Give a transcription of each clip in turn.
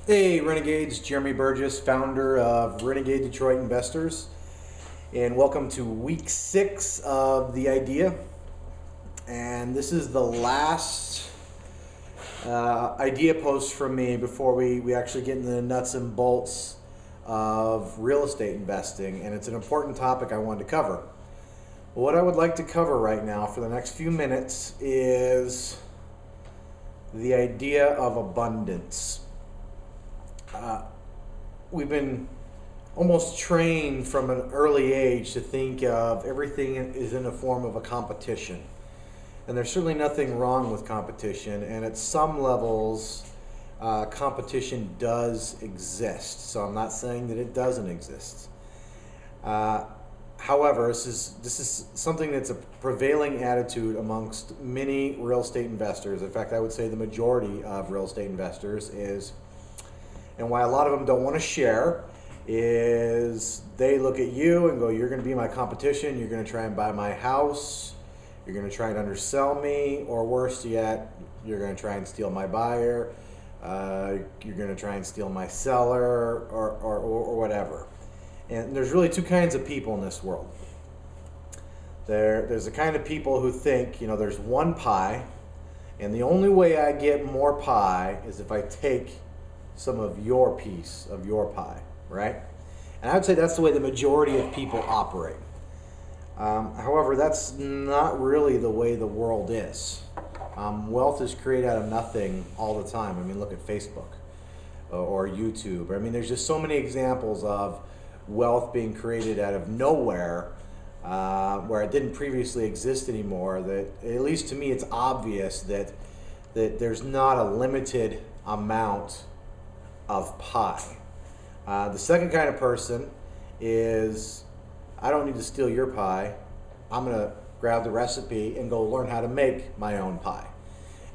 Hey Renegades, Jeremy Burgess, founder of Renegade Detroit Investors, and welcome to week 6 of The Idea. And this is the last idea post from me before we actually get into the nuts and bolts of real estate investing, and it's an important topic I wanted to cover. What I would like to cover right now for the next few minutes is the idea of abundance. We've been almost trained from an early age to think of everything is in a form of a competition. And there's certainly nothing wrong with competition, and at some levels competition does exist. So I'm not saying that it doesn't exist. However, this is something that's a prevailing attitude amongst many real estate investors. In fact, I would say the majority of real estate investors is, and why a lot of them don't want to share, is they look at you and go, you're going to be my competition, you're going to try and buy my house, you're going to try and undersell me, or worse yet, you're going to try and steal my buyer, you're going to try and steal my seller, or whatever. And there's really two kinds of people in this world. There's the kind of people who think, there's one pie, and the only way I get more pie is if I take some of your piece of your pie, right? And I would say that's the way the majority of people operate. However, that's not really the way the world is. Wealth is created out of nothing all the time. I mean, look at Facebook or YouTube. I mean, there's just so many examples of wealth being created out of nowhere, where it didn't previously exist anymore, that at least to me it's obvious that there's not a limited amount of pie. The second kind of person is, I don't need to steal your pie, I'm going to grab the recipe and go learn how to make my own pie.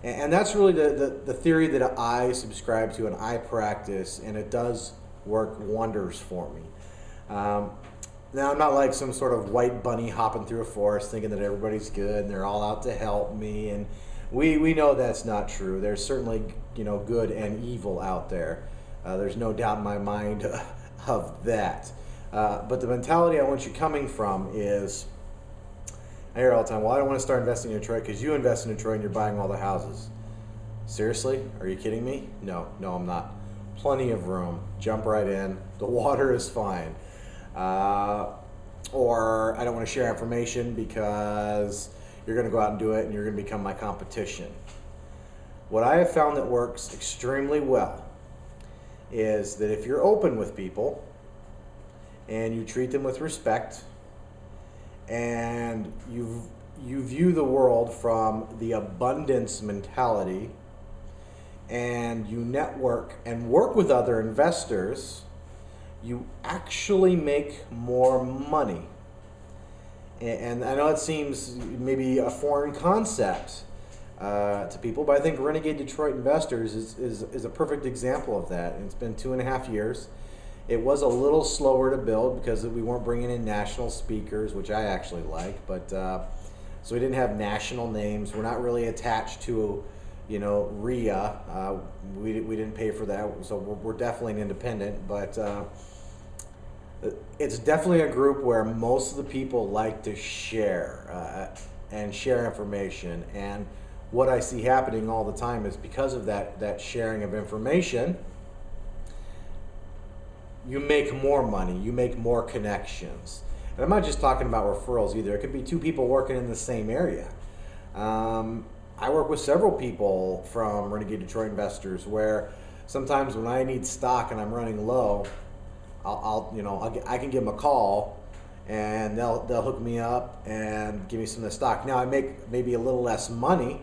And that's really the theory that I subscribe to and I practice, and it does work wonders for me. Now, I'm not like some sort of white bunny hopping through a forest thinking that everybody's good and they're all out to help me, and we know that's not true. There's certainly good and evil out there. There's no doubt in my mind of that. But the mentality I want you coming from is, I hear all the time, well, I don't want to start investing in Detroit because you invest in Detroit and you're buying all the houses. Seriously? Are you kidding me? No, I'm not. Plenty of room. Jump right in. The water is fine. Or I don't want to share information because you're going to go out and do it and you're going to become my competition. What I have found that works extremely well is that if you're open with people and you treat them with respect and you view the world from the abundance mentality and you network and work with other investors, you actually make more money. And I know it seems maybe a foreign concept to people, but I think Renegade Detroit Investors is a perfect example of that. And it's been 2.5 years. It was a little slower to build because we weren't bringing in national speakers, which I actually like, but so we didn't have national names. We're not really attached to RIA. We didn't pay for that, so we're definitely an independent, but it's definitely a group where most of the people like to share and share information. And what I see happening all the time is because of that sharing of information, you make more money, you make more connections. And I'm not just talking about referrals either. It could be two people working in the same area. I work with several people from Renegade Detroit Investors where sometimes when I need stock and I'm running low, I can give them a call and they'll hook me up and give me some of the stock. Now I make maybe a little less money,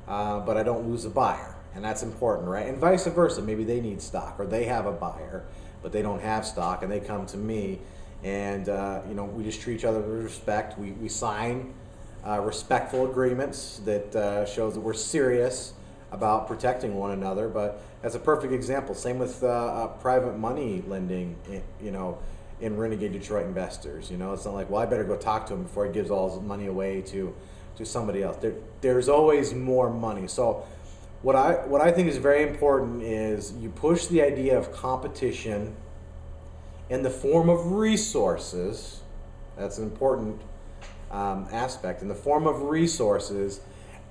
but I don't lose a buyer, and that's important, right? And vice versa. Maybe they need stock or they have a buyer, but they don't have stock, and they come to me, and we just treat each other with respect. We sign respectful agreements that shows that we're serious about protecting one another. But that's a perfect example. Same with private money lending, in Renegade Detroit Investors. It's not like, well, I better go talk to him before he gives all his money away to somebody else. There's always more money. So what I think is very important is you push the idea of competition in the form of resources. That's an important aspect. In the form of resources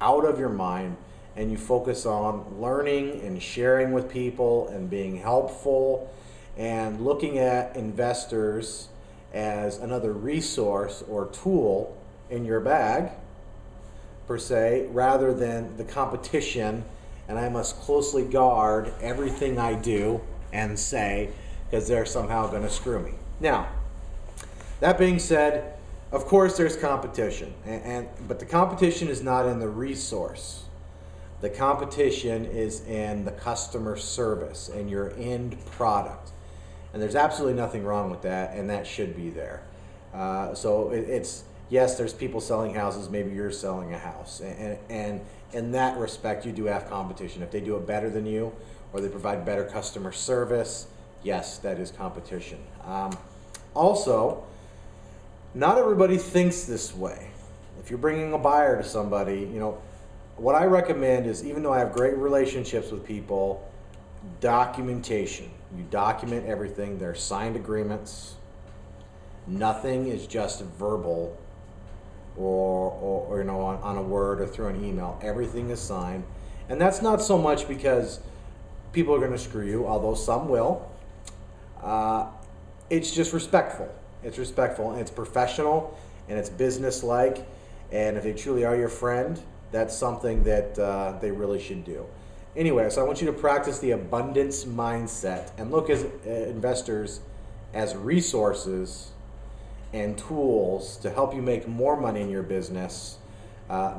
out of your mind, and you focus on learning and sharing with people and being helpful and looking at investors as another resource or tool in your bag, per se, rather than the competition, and I must closely guard everything I do and say because they're somehow going to screw me. Now, that being said, of course there's competition, but the competition is not in the resource. The competition is in the customer service and your end product. And there's absolutely nothing wrong with that, and that should be there. So it's, yes, there's people selling houses, maybe you're selling a house. And in that respect, you do have competition. If they do it better than you, or they provide better customer service, yes, that is competition. Also, not everybody thinks this way. If you're bringing a buyer to somebody, you know, what I recommend is, even though I have great relationships with people, documentation. You document everything. They're signed agreements. Nothing is just verbal or you know, on a word or through an email. Everything is signed. And that's not so much because people are going to screw you, although some will. It's just respectful. It's respectful, and it's professional, and it's business-like. And if they truly are your friend, that's something that they really should do. Anyway, so I want you to practice the abundance mindset and look as investors as resources and tools to help you make more money in your business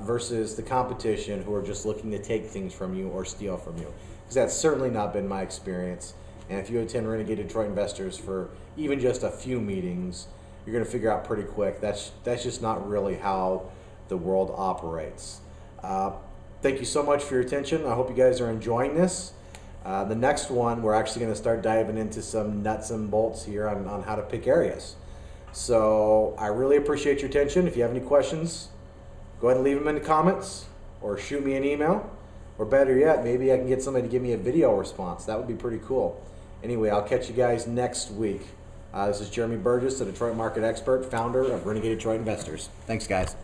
versus the competition who are just looking to take things from you or steal from you. Because that's certainly not been my experience. And if you attend Renegade Detroit Investors for even just a few meetings, you're going to figure out pretty quick that's just not really how the world operates. Thank you so much for your attention. I hope you guys are enjoying this. The next one, we're actually going to start diving into some nuts and bolts here on how to pick areas. So I really appreciate your attention. If you have any questions, go ahead and leave them in the comments or shoot me an email. Or better yet, maybe I can get somebody to give me a video response. That would be pretty cool. Anyway, I'll catch you guys next week. This is Jeremy Burgess, the Detroit market expert, founder of Renegade Detroit Investors. Thanks, guys.